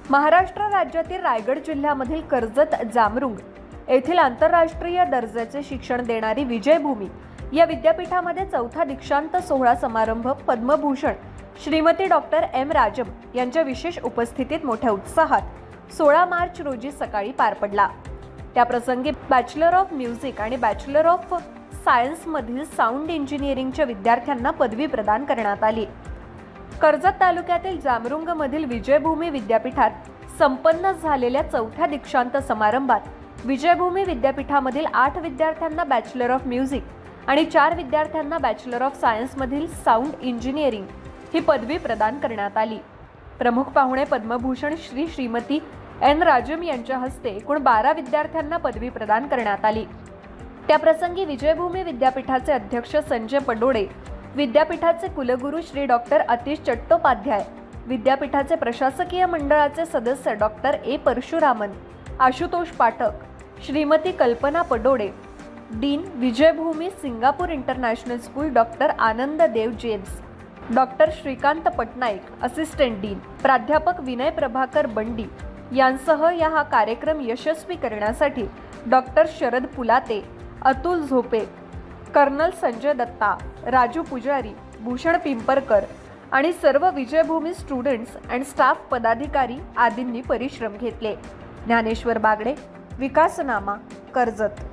महाराष्ट्र राज्यातील रायगड जिल्ह्यामधील कर्जत जामरुंग येथील आंतरराष्ट्रीय दर्जाचे शिक्षण देणारी विजयभूमी या विद्यापीठामध्ये चौथा दीक्षांत सोहळा समारंभ पद्मभूषण श्रीमती डॉक्टर एम राजम यांच्या विशेष उपस्थितीत मोठ्या उत्साहात 16 मार्च रोजी सकाळी पार पडला। त्याप्रसंगी बॅचलर ऑफ म्युझिक आणि बॅचलर ऑफ सायन्स मधील साऊंड इंजिनिअरिंगच्या विद्यार्थ्यांना पदवी प्रदान करण्यात आली। कर्जत तालुक्यातील जामरुंग मधील विजयभूमी विद्यापीठात संपन्न झालेल्या चौथ्या दीक्षांत समारंभात विजयभूमी विद्यापीठामधील 8 विद्यार्थ्यांना बॅचलर ऑफ म्युझिक आणि 4 विद्यार्थ्यांना बॅचलर ऑफ सायन्स मधील साऊंड इंजिनिअरिंग ही पदवी प्रदान करण्यात आली। प्रमुख पाहुणे पद्मभूषण श्रीमती एन राजम यांच्या हस्ते एकूण 12 विद्यार्थ्यांना पदवी प्रदान करण्यात आली। त्याप्रसंगी विजयभूमी विद्यापीठाचे अध्यक्ष संजय पडोडे, विद्यापीठाचे कुलगुरू श्री डॉक्टर आतिश चट्टोपाध्याय, विद्यापीठाचे प्रशासकीय मंडळाचे सदस्य doctor A Parasuraman, Ashutosh Pathak, Shrimati Kalpana Padode, dean Vijaybhoomi Singapore international school doctor Anand Dev James, doctor Shrikant Patnaik, assistant dean, प्राध्यापक विनय प्रभाकर बंडी यांसह हा कार्यक्रम यशस्वी करण्यासाठी डॉक्टर शरद पुलाते, अतुल झोपे, कर्नल संजय दत्ता, राजू पुजारी, भूषण पिंपरकर आणि सर्व विजयभूमी स्टुडंट्स अँड स्टाफ पदाधिकारी आदींनी परिश्रम घेतले। ज्ञानेश्वर बागडे, विकासनामा, कर्जत।